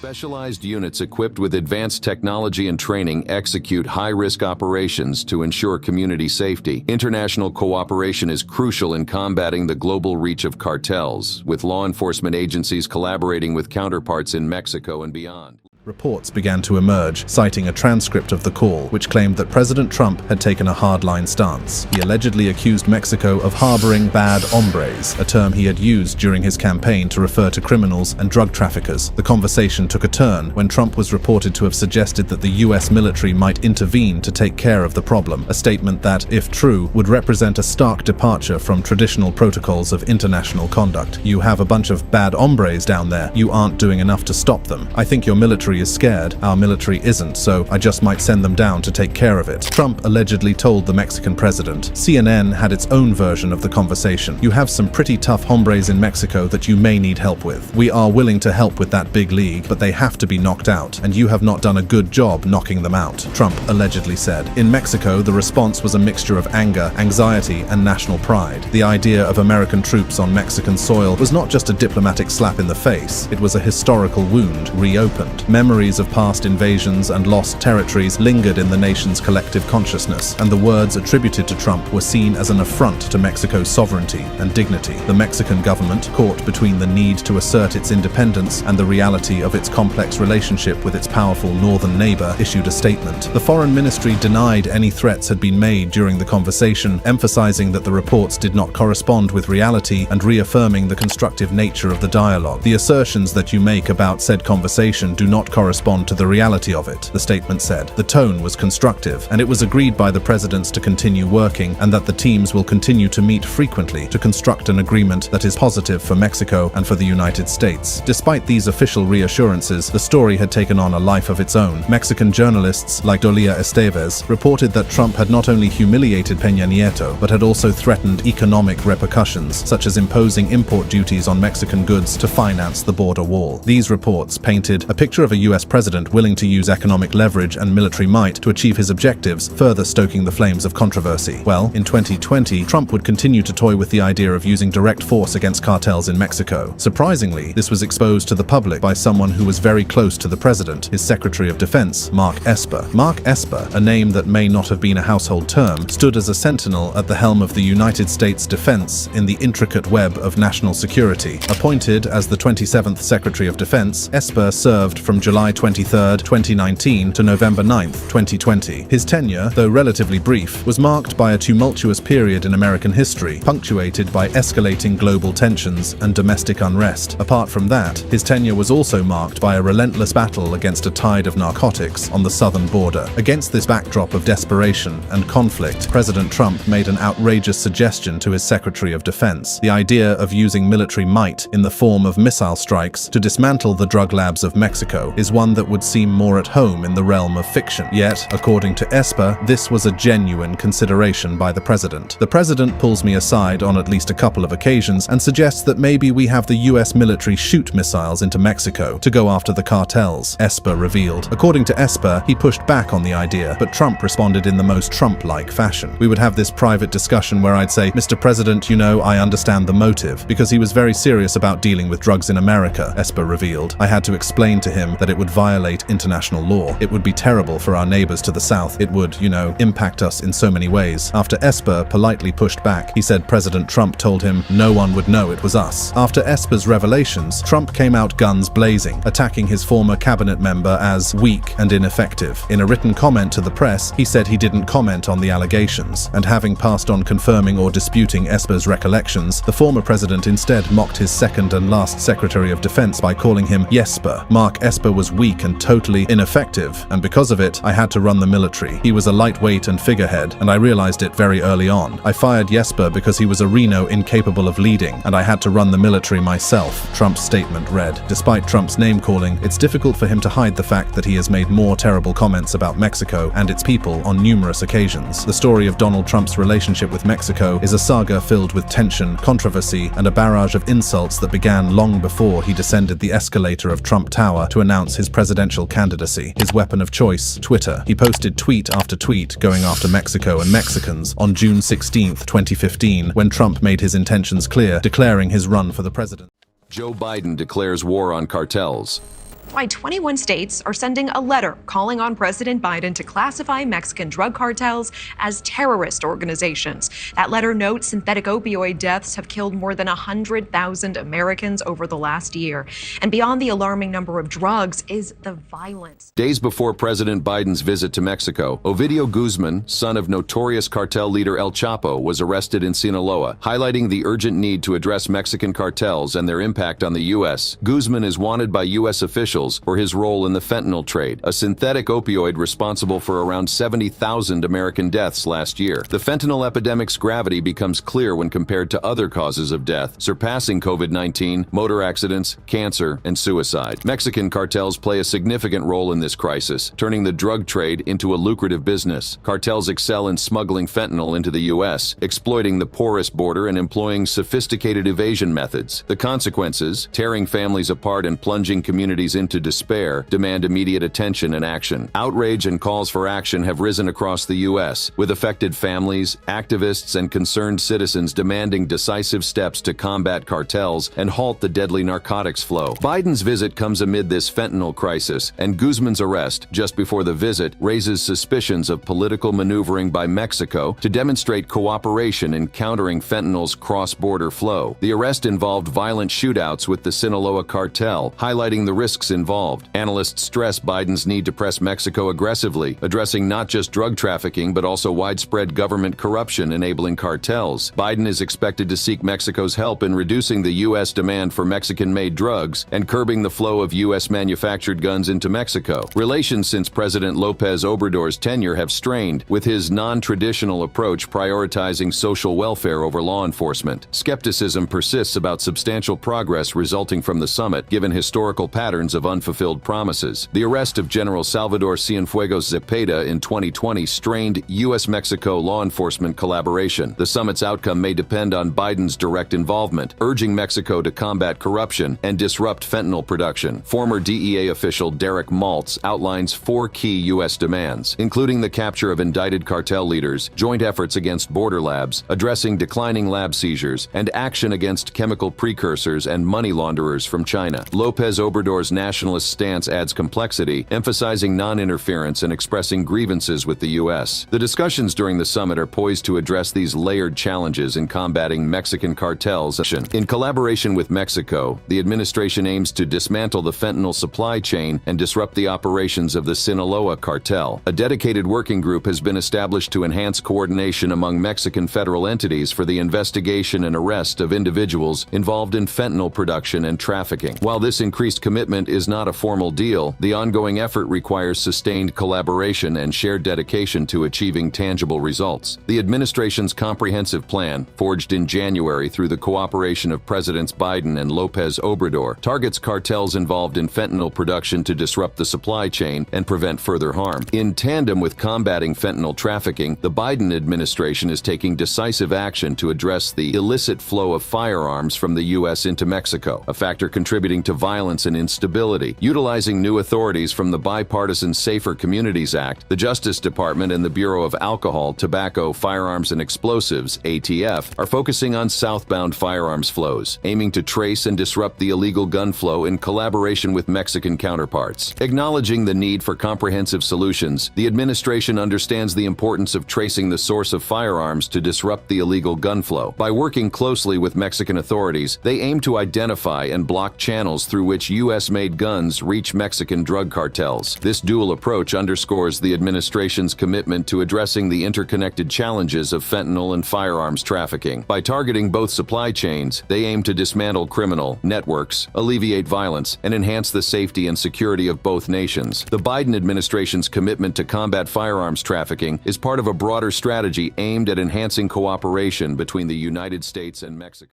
Specialized units equipped with advanced technology and training execute high-risk operations to ensure community safety. International cooperation is crucial in combating the global reach of cartels, with law enforcement agencies collaborating with counterparts in Mexico and beyond. Reports began to emerge, citing a transcript of the call, which claimed that President Trump had taken a hardline stance. He allegedly accused Mexico of harboring bad hombres, a term he had used during his campaign to refer to criminals and drug traffickers. The conversation took a turn when Trump was reported to have suggested that the US military might intervene to take care of the problem, a statement that, if true, would represent a stark departure from traditional protocols of international conduct. You have a bunch of bad hombres down there. You aren't doing enough to stop them. I think your military is scared. Our military isn't, so I just might send them down to take care of it. Trump allegedly told the Mexican president. CNN had its own version of the conversation. You have some pretty tough hombres in Mexico that you may need help with. We are willing to help with that big league, but they have to be knocked out, and you have not done a good job knocking them out, Trump allegedly said. In Mexico, the response was a mixture of anger, anxiety, and national pride. The idea of American troops on Mexican soil was not just a diplomatic slap in the face, it was a historical wound reopened. Memories of past invasions and lost territories lingered in the nation's collective consciousness, and the words attributed to Trump were seen as an affront to Mexico's sovereignty and dignity. The Mexican government, caught between the need to assert its independence and the reality of its complex relationship with its powerful northern neighbor, issued a statement. The foreign ministry denied any threats had been made during the conversation, emphasizing that the reports did not correspond with reality and reaffirming the constructive nature of the dialogue. The assertions that you make about said conversation do not correspond to the reality of it, the statement said. The tone was constructive, and it was agreed by the presidents to continue working and that the teams will continue to meet frequently to construct an agreement that is positive for Mexico and for the United States. Despite these official reassurances, the story had taken on a life of its own. Mexican journalists like Dolia Estevez reported that Trump had not only humiliated Peña Nieto, but had also threatened economic repercussions, such as imposing import duties on Mexican goods to finance the border wall. These reports painted a picture of a US president willing to use economic leverage and military might to achieve his objectives, further stoking the flames of controversy. Well, in 2020, Trump would continue to toy with the idea of using direct force against cartels in Mexico. Surprisingly, this was exposed to the public by someone who was very close to the president, his Secretary of Defense, Mark Esper. Mark Esper, a name that may not have been a household term, stood as a sentinel at the helm of the United States defense in the intricate web of national security. Appointed as the 27th Secretary of Defense, Esper served from July 23, 2019 to November 9, 2020. His tenure, though relatively brief, was marked by a tumultuous period in American history, punctuated by escalating global tensions and domestic unrest. Apart from that, his tenure was also marked by a relentless battle against a tide of narcotics on the southern border. Against this backdrop of desperation and conflict, President Trump made an outrageous suggestion to his Secretary of Defense: the idea of using military might in the form of missile strikes to dismantle the drug labs of Mexico is one that would seem more at home in the realm of fiction. Yet, according to Esper, this was a genuine consideration by the president. The president pulls me aside on at least a couple of occasions and suggests that maybe we have the US military shoot missiles into Mexico to go after the cartels, Esper revealed. According to Esper, he pushed back on the idea, but Trump responded in the most Trump-like fashion. We would have this private discussion where I'd say, "Mr. President, you know, I understand the motive," because he was very serious about dealing with drugs in America, Esper revealed. I had to explain to him that it would violate international law. It would be terrible for our neighbors to the south. It would, impact us in so many ways. After Esper politely pushed back, he said President Trump told him no one would know it was us. After Esper's revelations, Trump came out guns blazing, attacking his former cabinet member as weak and ineffective. In a written comment to the press, he said he didn't comment on the allegations, and having passed on confirming or disputing Esper's recollections, the former president instead mocked his second and last Secretary of Defense by calling him Yesper. Mark Esper was weak and totally ineffective, and because of it, I had to run the military. He was a lightweight and figurehead, and I realized it very early on. I fired Jesper because he was a Reno incapable of leading, and I had to run the military myself, Trump's statement read. Despite Trump's name-calling, it's difficult for him to hide the fact that he has made more terrible comments about Mexico and its people on numerous occasions. The story of Donald Trump's relationship with Mexico is a saga filled with tension, controversy, and a barrage of insults that began long before he descended the escalator of Trump Tower to announce his presidential candidacy. His weapon of choice, Twitter. He posted tweet after tweet going after Mexico and Mexicans on June 16, 2015, when Trump made his intentions clear, declaring his run for the president. Joe Biden declares war on cartels. why 21 states are sending a letter calling on President Biden to classify Mexican drug cartels as terrorist organizations. That letter notes synthetic opioid deaths have killed more than 100,000 Americans over the last year. And beyond the alarming number of drugs is the violence. Days before President Biden's visit to Mexico, Ovidio Guzman, son of notorious cartel leader El Chapo, was arrested in Sinaloa, highlighting the urgent need to address Mexican cartels and their impact on the U.S. Guzman is wanted by U.S. officials for his role in the fentanyl trade, a synthetic opioid responsible for around 70,000 American deaths last year. The fentanyl epidemic's gravity becomes clear when compared to other causes of death, surpassing COVID-19, motor accidents, cancer, and suicide. Mexican cartels play a significant role in this crisis, turning the drug trade into a lucrative business. Cartels excel in smuggling fentanyl into the U.S., exploiting the porous border and employing sophisticated evasion methods. The consequences, tearing families apart and plunging communities into despair, demand immediate attention and action. Outrage and calls for action have risen across the U.S., with affected families, activists, and concerned citizens demanding decisive steps to combat cartels and halt the deadly narcotics flow. Biden's visit comes amid this fentanyl crisis, and Guzman's arrest, just before the visit, raises suspicions of political maneuvering by Mexico to demonstrate cooperation in countering fentanyl's cross-border flow. The arrest involved violent shootouts with the Sinaloa cartel, highlighting the risks involved. Analysts stress Biden's need to press Mexico aggressively, addressing not just drug trafficking but also widespread government corruption enabling cartels. Biden is expected to seek Mexico's help in reducing the U.S. demand for Mexican-made drugs and curbing the flow of U.S.-manufactured guns into Mexico. Relations since President López Obrador's tenure have strained, with his non-traditional approach prioritizing social welfare over law enforcement. Skepticism persists about substantial progress resulting from the summit, given historical patterns of unfulfilled promises. The arrest of General Salvador Cienfuegos Zepeda in 2020 strained U.S.-Mexico law enforcement collaboration. The summit's outcome may depend on Biden's direct involvement, urging Mexico to combat corruption and disrupt fentanyl production. Former DEA official Derek Maltz outlines 4 key U.S. demands, including the capture of indicted cartel leaders, joint efforts against border labs, addressing declining lab seizures, and action against chemical precursors and money launderers from China. López Obrador's nationalist stance adds complexity, emphasizing non-interference and expressing grievances with the U.S. The discussions during the summit are poised to address these layered challenges in combating Mexican cartels. In collaboration with Mexico, the administration aims to dismantle the fentanyl supply chain and disrupt the operations of the Sinaloa cartel. A dedicated working group has been established to enhance coordination among Mexican federal entities for the investigation and arrest of individuals involved in fentanyl production and trafficking. While this increased commitment is not a formal deal, the ongoing effort requires sustained collaboration and shared dedication to achieving tangible results. The administration's comprehensive plan, forged in January through the cooperation of Presidents Biden and López Obrador, targets cartels involved in fentanyl production to disrupt the supply chain and prevent further harm. In tandem with combating fentanyl trafficking, the Biden administration is taking decisive action to address the illicit flow of firearms from the U.S. into Mexico, a factor contributing to violence and instability. Utilizing new authorities from the bipartisan Safer Communities Act, the Justice Department and the Bureau of Alcohol, Tobacco, Firearms and Explosives, ATF, are focusing on southbound firearms flows, aiming to trace and disrupt the illegal gun flow in collaboration with Mexican counterparts. Acknowledging the need for comprehensive solutions, the administration understands the importance of tracing the source of firearms to disrupt the illegal gun flow. By working closely with Mexican authorities, they aim to identify and block channels through which U.S.-made guns reach Mexican drug cartels. This dual approach underscores the administration's commitment to addressing the interconnected challenges of fentanyl and firearms trafficking. By targeting both supply chains, they aim to dismantle criminal networks, alleviate violence, and enhance the safety and security of both nations. The Biden administration's commitment to combat firearms trafficking is part of a broader strategy aimed at enhancing cooperation between the United States and Mexico.